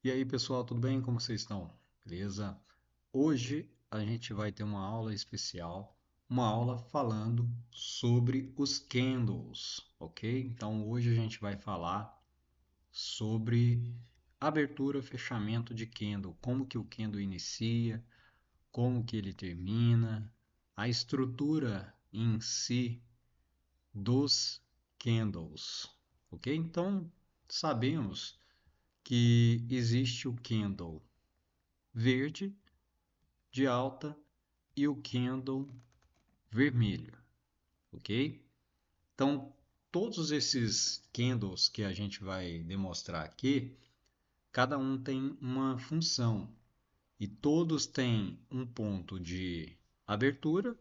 E aí, pessoal, tudo bem? Como vocês estão? Beleza? Hoje a gente vai ter uma aula especial, uma aula falando sobre os candles, ok? Então, hoje a gente vai falar sobre abertura, fechamento de candle, como que o candle inicia, como que ele termina, a estrutura em si dos candles, ok? Então, sabemos que existe o candle verde de alta e o candle vermelho, ok? Então, todos esses candles que a gente vai demonstrar aqui, cada um tem uma função e todos têm um ponto de abertura.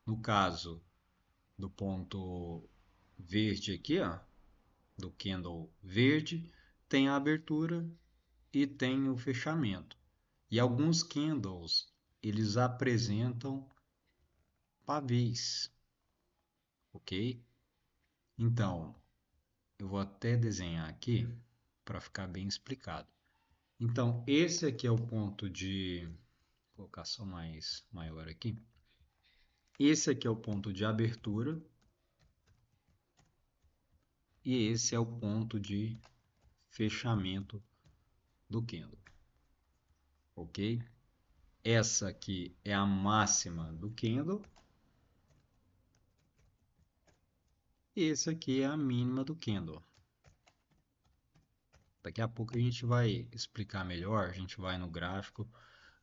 No caso do ponto verde aqui, ó, do candle verde, tem a abertura e tem o fechamento. E alguns candles, eles apresentam pavês, ok? Então, eu vou até desenhar aqui para ficar bem explicado. Então, esse aqui é o ponto de vou colocar só mais maior aqui. Esse aqui é o ponto de abertura e esse é o ponto de fechamento do candle, ok? Essa aqui é a máxima do candle e esse aqui é a mínima do candle. Daqui a pouco a gente vai explicar melhor, a gente vai no gráfico,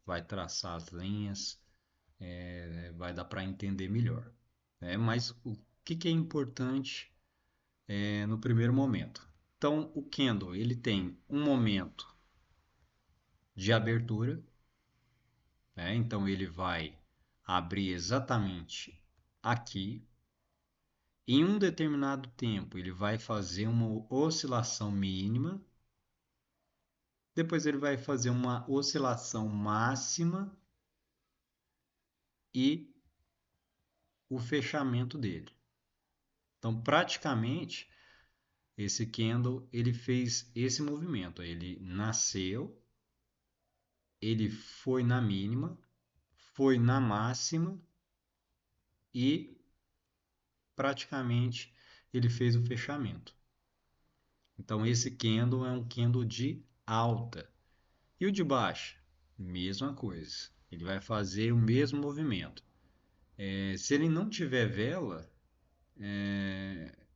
vai traçar as linhas, vai dar para entender melhor. Mas o que é importante no primeiro momento? Então, o candle ele tem um momento de abertura, né? Então ele vai abrir exatamente aqui. Em um determinado tempo, ele vai fazer uma oscilação mínima, depois ele vai fazer uma oscilação máxima e o fechamento dele. Então, praticamente, esse candle ele fez esse movimento. Ele nasceu, ele foi na mínima, foi na máxima e praticamente ele fez o fechamento. Então, esse candle é um candle de alta. E o de baixa? Mesma coisa. Ele vai fazer o mesmo movimento. Se ele não tiver vela,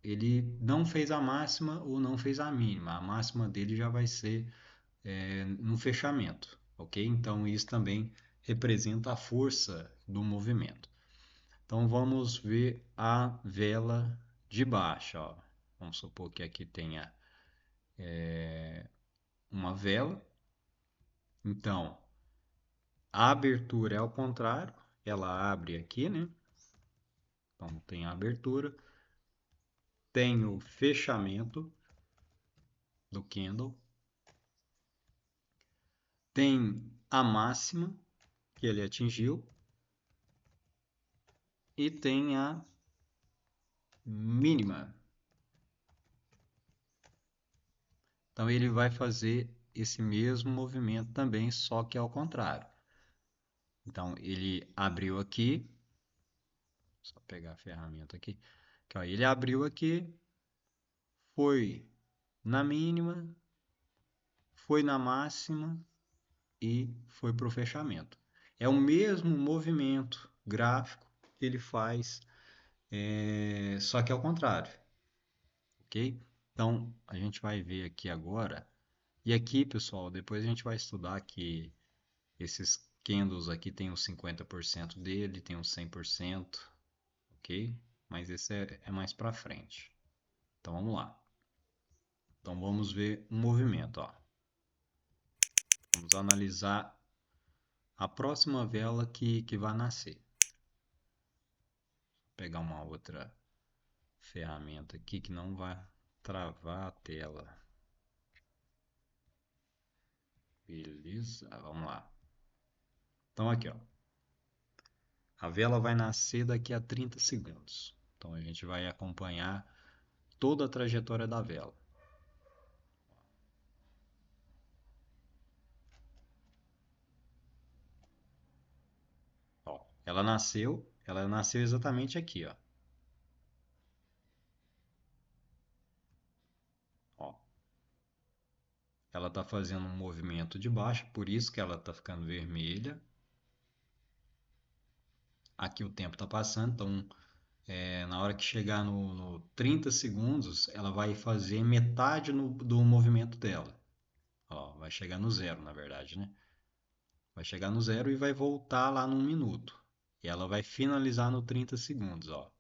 ele não fez a máxima ou não fez a mínima. A máxima dele já vai ser no fechamento, ok? Então isso também representa a força do movimento. Então vamos ver a vela de baixa. Ó. Vamos supor que aqui tenha uma vela. Então a abertura é ao contrário, ela abre aqui, né? Então tem a abertura, tem o fechamento do candle, tem a máxima que ele atingiu e tem a mínima. Então ele vai fazer esse mesmo movimento também, só que ao contrário. Então ele abriu aqui, só pegar a ferramenta aqui, ó, ele abriu aqui, foi na mínima, foi na máxima e foi para o fechamento. É o mesmo movimento gráfico que ele faz, só que ao contrário, ok? Então a gente vai ver aqui agora. E aqui, pessoal, depois a gente vai estudar que esses candles aqui tem os 50% dele, tem os 100%, ok? Mas esse é mais para frente. Então vamos lá. Então vamos ver um movimento, ó. Vamos analisar a próxima vela que vai nascer. Vou pegar uma outra ferramenta aqui que não vai travar a tela. Beleza? Vamos lá. Então aqui, ó. A vela vai nascer daqui a 30 segundos. Então a gente vai acompanhar toda a trajetória da vela. ela nasceu exatamente aqui, ó. Ó, ela está fazendo um movimento de baixo, por isso que ela está ficando vermelha. Aqui o tempo está passando, então na hora que chegar no 30 segundos, ela vai fazer metade do movimento dela. Ó, vai chegar no zero, na verdade, né? Vai chegar no zero e vai voltar lá no 1 minuto. E ela vai finalizar no 30 segundos, ó.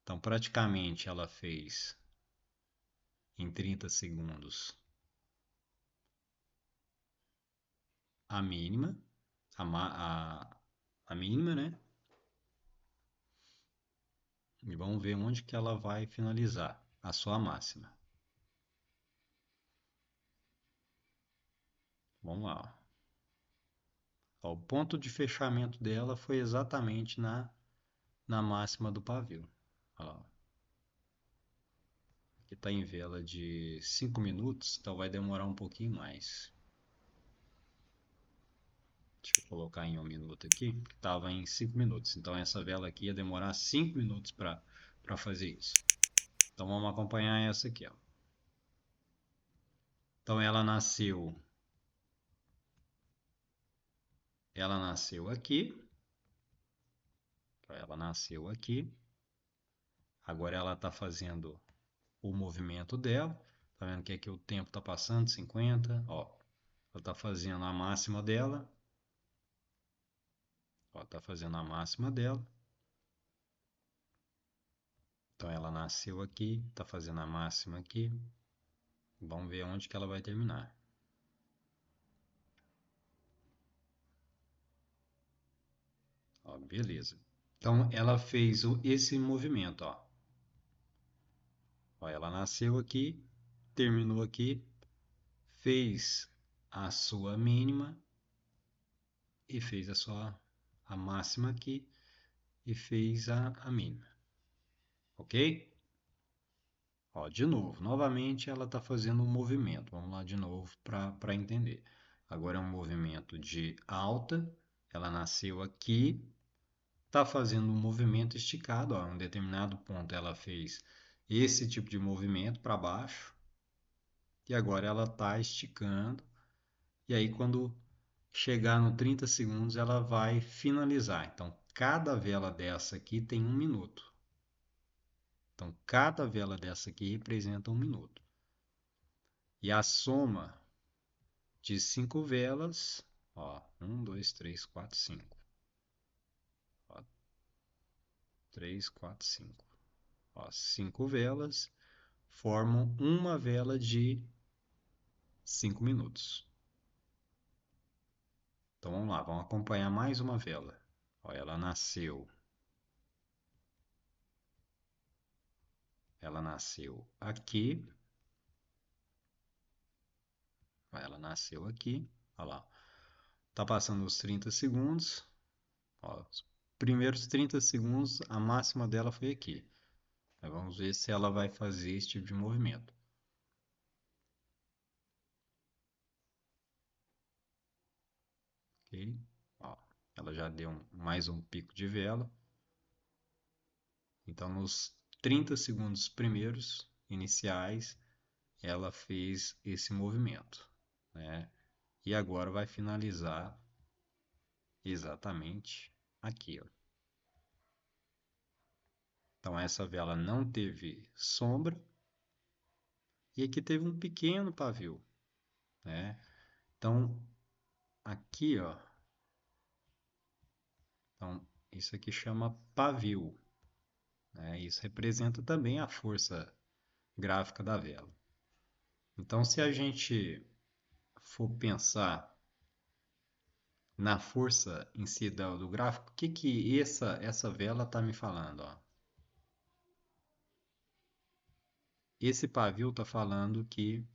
Então, praticamente, ela fez em 30 segundos a mínima, a mínima, né? E vamos ver onde que ela vai finalizar a sua máxima. Vamos lá. Ó, o ponto de fechamento dela foi exatamente na máxima do pavio. Ó, aqui está em vela de 5 minutos, então vai demorar um pouquinho mais. Deixa eu colocar em 1 minuto aqui, que estava em 5 minutos. Então essa vela aqui ia demorar 5 minutos para fazer isso. Então vamos acompanhar essa aqui, ó. Então ela nasceu aqui, ela nasceu aqui. Agora ela está fazendo o movimento dela. Tá vendo que aqui o tempo está passando, 50, ó. Ela está fazendo a máxima dela. Ó, tá fazendo a máxima dela. Então ela nasceu aqui, está fazendo a máxima aqui. Vamos ver onde que ela vai terminar. Ó, beleza. Então ela fez esse movimento, ó. Ó, ela nasceu aqui, terminou aqui, fez a sua mínima e fez a máxima aqui e fez a mínima. Ok? Ó, de novo, novamente ela está fazendo um movimento. Vamos lá de novo para entender. Agora é um movimento de alta. Ela nasceu aqui, está fazendo um movimento esticado. Ó, em um determinado ponto ela fez esse tipo de movimento para baixo. E agora ela está esticando. E aí quando chegar no 30 segundos ela vai finalizar. Então cada vela dessa aqui tem 1 minuto. Então cada vela dessa aqui representa 1 minuto. E a soma de 5 velas, ó, 1, 2, 3, 4, 5. Ó, 3, 4, 5. Ó, 5 velas formam uma vela de 5 minutos. Então vamos lá, vamos acompanhar mais uma vela. Ó, ela nasceu aqui. Ó, ela nasceu aqui. Olha lá. Tá passando os 30 segundos. Ó, os primeiros 30 segundos, a máxima dela foi aqui. Vamos ver se ela vai fazer esse tipo de movimento. Ok? Ó, ela já deu mais um pico de vela. Então, nos 30 segundos primeiros, iniciais, ela fez esse movimento, né? E agora vai finalizar exatamente aqui, ó. Então, essa vela não teve sombra e aqui teve um pequeno pavio, né? Então, aqui, ó, então, isso aqui chama pavio, né? Isso representa também a força gráfica da vela. Então, se a gente for pensar na força em si do gráfico, o que que essa vela está me falando? Ó? Esse pavio está falando que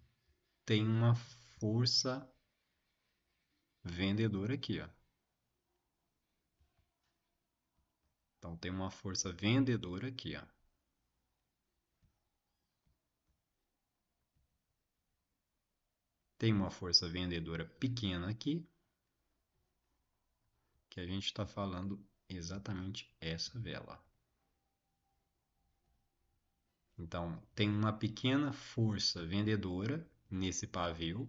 tem uma força vendedora aqui. Ó. Então, tem uma força vendedora aqui. Ó. Tem uma força vendedora pequena aqui, que a gente está falando exatamente essa vela. Então, tem uma pequena força vendedora nesse pavio,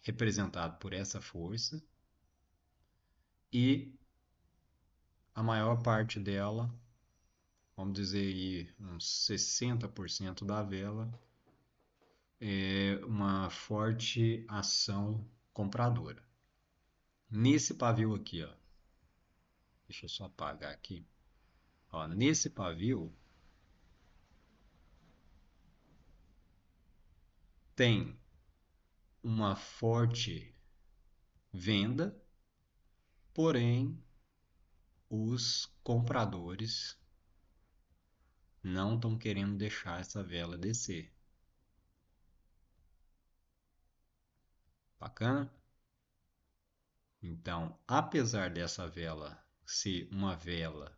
representado por essa força, e a maior parte dela, vamos dizer aí, uns 60% da vela, é uma forte ação compradora. Nesse pavio aqui, ó, deixa eu só apagar aqui. Ó, nesse pavio tem uma forte venda, porém os compradores não estão querendo deixar essa vela descer. Bacana? Então, apesar dessa vela ser uma vela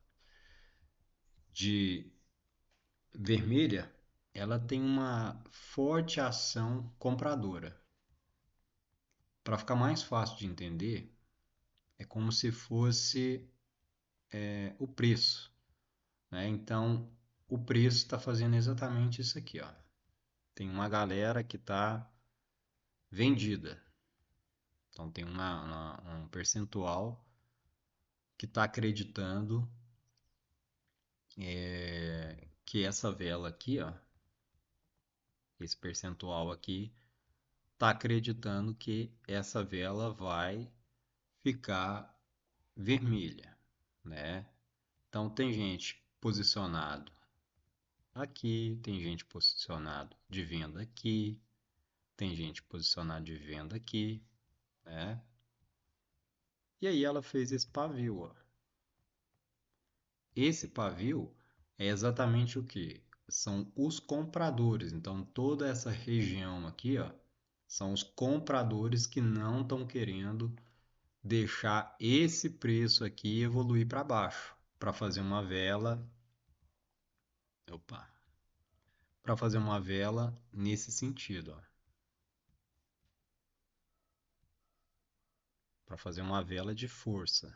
de vermelha, ela tem uma forte ação compradora. Para ficar mais fácil de entender, é como se fosse o preço, né? Então, o preço está fazendo exatamente isso aqui, ó. Tem uma galera que está vendida. Então, tem um percentual que está acreditando que essa vela aqui, ó, esse percentual aqui, está acreditando que essa vela vai ficar vermelha, né? Então tem gente posicionado aqui, tem gente posicionado de venda aqui, tem gente posicionada de venda aqui, né? E aí ela fez esse pavio, ó. Esse pavio é exatamente o que? São os compradores. Então toda essa região aqui, ó, são os compradores que não estão querendo deixar esse preço aqui evoluir para baixo, para fazer uma vela, opa, para fazer uma vela nesse sentido, ó, para fazer uma vela de força.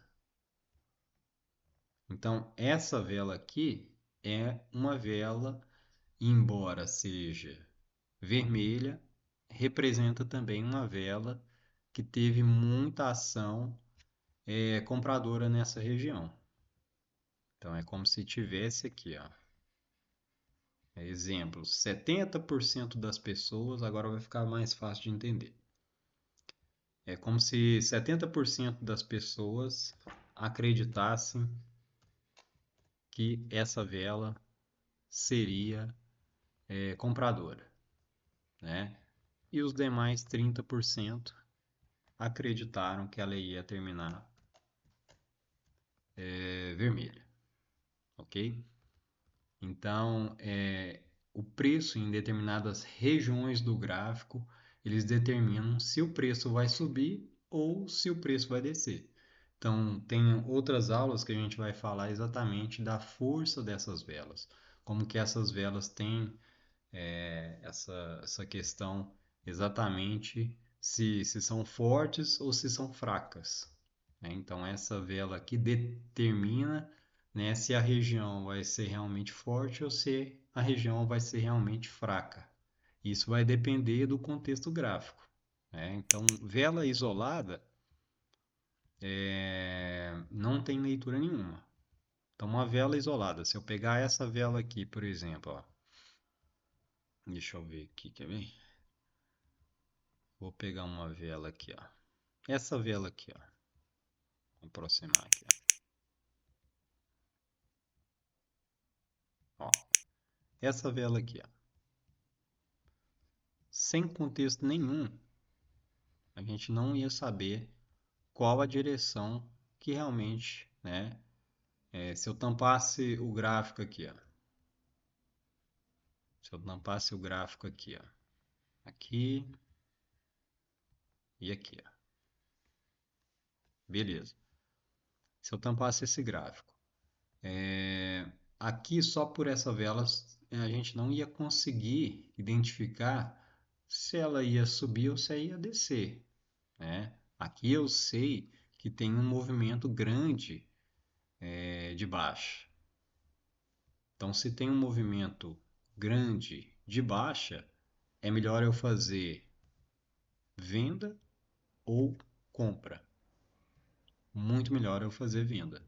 Então, essa vela aqui é uma vela, embora seja vermelha, representa também uma vela que teve muita ação compradora nessa região. Então, é como se tivesse aqui, ó, exemplo, 70% das pessoas, agora vai ficar mais fácil de entender. É como se 70% das pessoas acreditassem que essa vela seria compradora, né? E os demais 30% acreditaram que ela ia terminar vermelha, ok? Então, o preço em determinadas regiões do gráfico, eles determinam se o preço vai subir ou se o preço vai descer. Então, tem outras aulas que a gente vai falar exatamente da força dessas velas, como que essas velas têm essa questão exatamente se são fortes ou se são fracas, né? Então, essa vela aqui determina, né, se a região vai ser realmente forte ou se a região vai ser realmente fraca. Isso vai depender do contexto gráfico, né? Então, vela isolada não tem leitura nenhuma. Então, uma vela isolada, se eu pegar essa vela aqui, por exemplo, ó, deixa eu ver aqui, quer ver? Vou pegar uma vela aqui, ó. Essa vela aqui, ó. Vou aproximar aqui, ó. Essa vela aqui, ó. Sem contexto nenhum, a gente não ia saber qual a direção que realmente, né? Se eu tampasse o gráfico aqui, ó. Se eu tampasse o gráfico aqui, ó. Aqui e aqui, ó. Beleza. Se eu tampasse esse gráfico, aqui só por essa vela a gente não ia conseguir identificar se ela ia subir ou se ela ia descer, né? Aqui eu sei que tem um movimento grande de baixa. Então, se tem um movimento grande de baixa, é melhor eu fazer venda ou compra. Muito melhor eu fazer venda.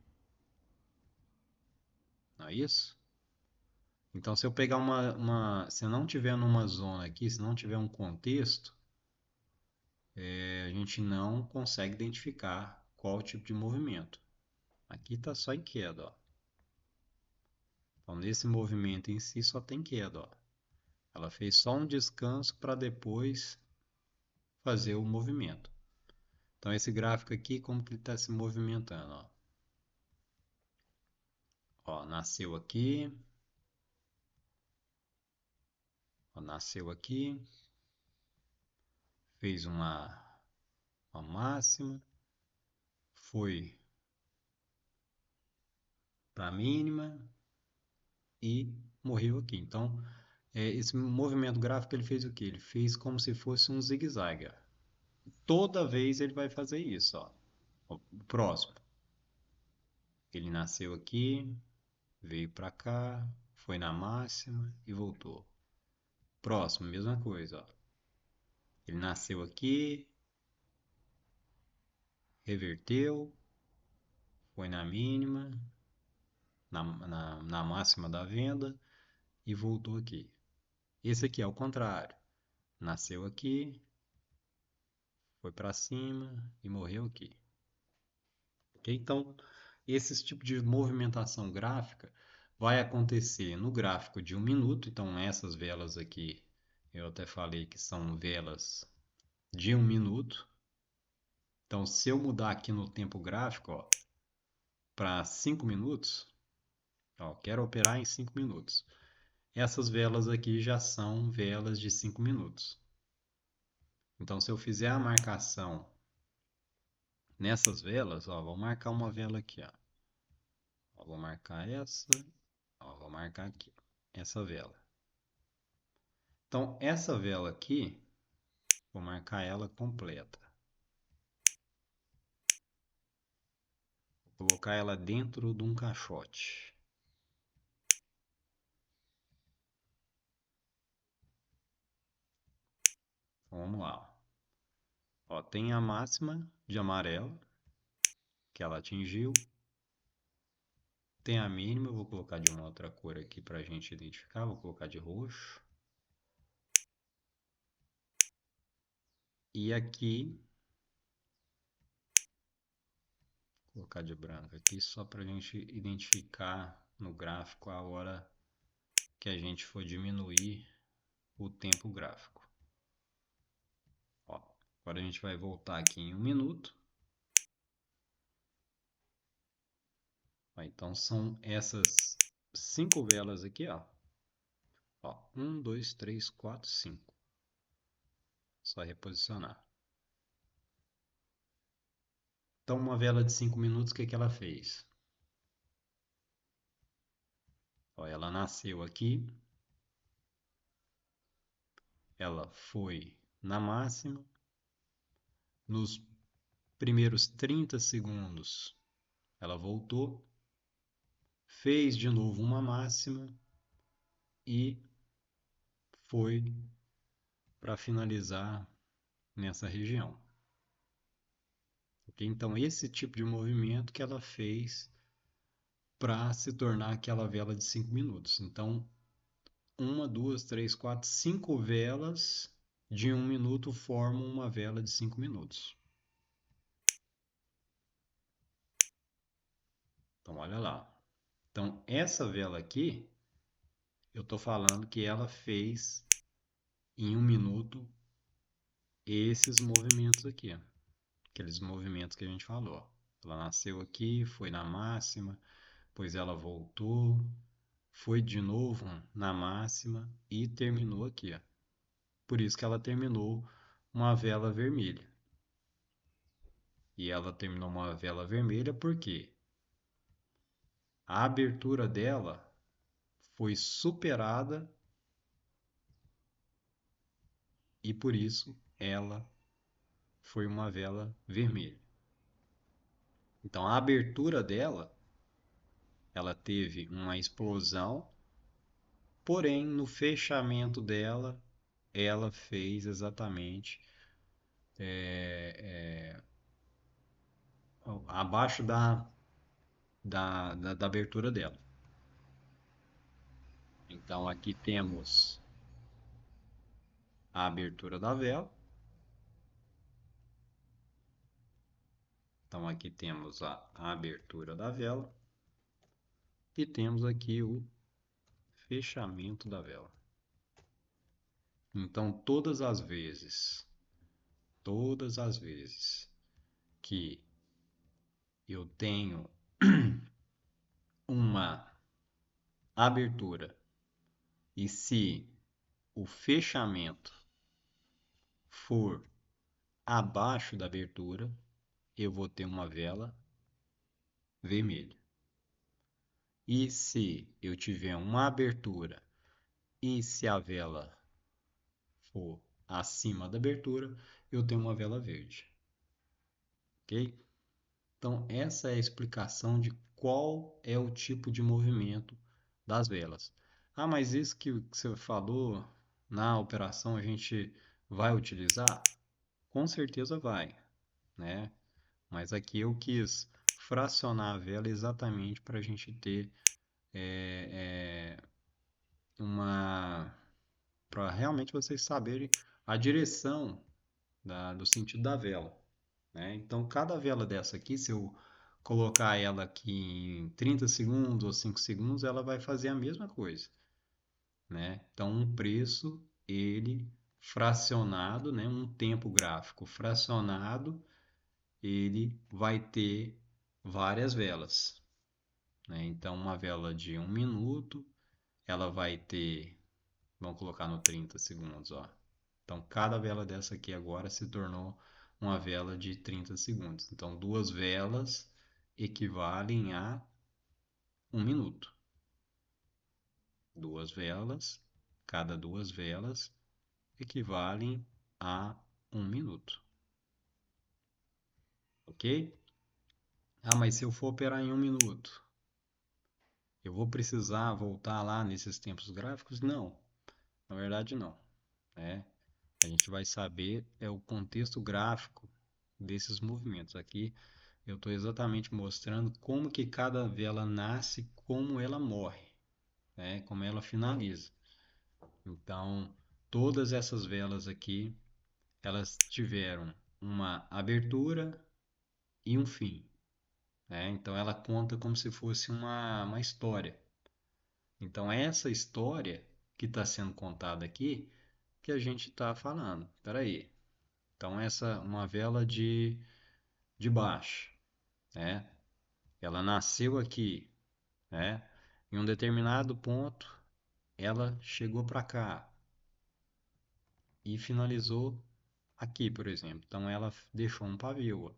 Não é isso? Então, se eu pegar se eu não tiver numa zona aqui, se não tiver um contexto, a gente não consegue identificar qual tipo de movimento. Aqui está só em queda, ó. Então, nesse movimento em si só tem queda, ó. Ela fez só um descanso para depois fazer o movimento. Então, esse gráfico aqui, como que ele está se movimentando, ó. Ó, nasceu aqui, ó, nasceu aqui, fez uma máxima, foi para a mínima e morreu aqui. Então, esse movimento gráfico ele fez o que? Ele fez como se fosse um zigue-zague. Toda vez ele vai fazer isso, ó. O próximo. Ele nasceu aqui, veio para cá, foi na máxima e voltou. Próximo, mesma coisa, ó. Ele nasceu aqui, reverteu, foi na mínima, na máxima da venda e voltou aqui. Esse aqui é o contrário. Nasceu aqui, foi para cima e morreu aqui. Okay? Então, esse tipo de movimentação gráfica vai acontecer no gráfico de 1 minuto. Então, essas velas aqui, eu até falei que são velas de 1 minuto. Então, se eu mudar aqui no tempo gráfico para 5 minutos, ó, quero operar em 5 minutos. Essas velas aqui já são velas de 5 minutos. Então, se eu fizer a marcação nessas velas, ó, vou marcar uma vela aqui, ó, vou marcar essa, ó, vou marcar aqui, essa vela. Então, essa vela aqui, vou marcar ela completa. Vou colocar ela dentro de um caixote. Então, vamos lá. Ó, tem a máxima de amarelo, que ela atingiu. Tem a mínima, eu vou colocar de uma outra cor aqui para a gente identificar. Vou colocar de roxo. E aqui, vou colocar de branco aqui, só para a gente identificar no gráfico a hora que a gente for diminuir o tempo gráfico. Ó, agora a gente vai voltar aqui em 1 minuto. Ó, então são essas 5 velas aqui, ó. Ó, 1, 2, 3, 4, 5. Só reposicionar. Então, uma vela de 5 minutos, o que que ela fez? Ó, ela nasceu aqui. Ela foi na máxima. Nos primeiros 30 segundos, ela voltou. Fez de novo uma máxima. E foi para finalizar nessa região. Okay? Então, esse tipo de movimento que ela fez para se tornar aquela vela de 5 minutos. Então, 1, 2, 3, 4, 5 velas de 1 minuto formam uma vela de 5 minutos. Então, olha lá. Então, essa vela aqui, eu estou falando que ela fez em 1 minuto esses movimentos aqui. Aqueles movimentos que a gente falou. Ela nasceu aqui, foi na máxima, depois ela voltou, foi de novo na máxima e terminou aqui. Ó. Por isso que ela terminou uma vela vermelha. E ela terminou uma vela vermelha porque a abertura dela foi superada e por isso ela foi uma vela vermelha. Então a abertura dela ela teve uma explosão, porém no fechamento dela, ela fez exatamente abaixo da abertura dela. Então aqui temos a abertura da vela. Então aqui temos a abertura da vela e temos aqui o fechamento da vela. Então todas as vezes que eu tenho uma abertura e se o fechamento for abaixo da abertura, eu vou ter uma vela vermelha. E se eu tiver uma abertura e se a vela for acima da abertura, eu tenho uma vela verde. Ok? Então, essa é a explicação de qual é o tipo de movimento das velas. Ah, mas isso que você falou na operação a gente vai utilizar? Com certeza vai, né? Mas aqui eu quis fracionar a vela exatamente para a gente ter uma... para realmente vocês saberem a direção do sentido da vela, né? Então, cada vela dessa aqui, se eu colocar ela aqui em 30 segundos ou 5 segundos, ela vai fazer a mesma coisa, né? Então, um preço, ele fracionado, né? Um tempo gráfico fracionado, ele vai ter várias velas, né? Então, uma vela de 1 minuto, ela vai ter, vamos colocar no 30 segundos, ó. Então, cada vela dessa aqui agora se tornou uma vela de 30 segundos. Então, duas velas equivalem a 1 minuto. Duas velas, cada duas velas equivalem a 1 minuto. Ok? Ah, mas se eu for operar em 1 minuto, eu vou precisar voltar lá nesses tempos gráficos? Não, na verdade não, né? A gente vai saber o contexto gráfico desses movimentos. Aqui eu estou exatamente mostrando como que cada vela nasce, como ela morre, né? Como ela finaliza. Então, todas essas velas aqui, elas tiveram uma abertura e um fim, né? Então, ela conta como se fosse uma história. Então, essa história que está sendo contada aqui, que a gente está falando. Espera aí. Então, essa uma vela de baixo, né? Ela nasceu aqui, né? Em um determinado ponto, ela chegou para cá e finalizou aqui, por exemplo. Então, ela deixou um pavio.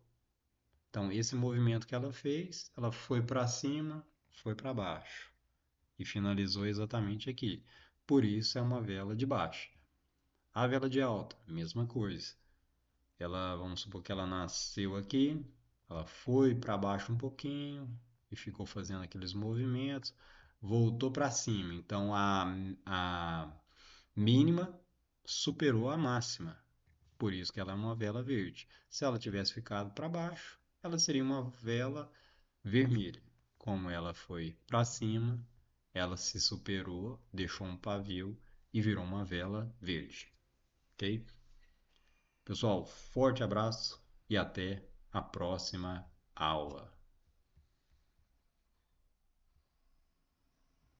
Então, esse movimento que ela fez, ela foi para cima, foi para baixo e finalizou exatamente aqui. Por isso é uma vela de baixo. A vela de alta, mesma coisa. Ela, vamos supor que ela nasceu aqui, ela foi para baixo um pouquinho e ficou fazendo aqueles movimentos, voltou para cima. Então a mínima superou a máxima. Por isso que ela é uma vela verde. Se ela tivesse ficado para baixo, ela seria uma vela vermelha. Como ela foi para cima, ela se superou, deixou um pavio e virou uma vela verde. Ok? Pessoal, forte abraço e até a próxima aula.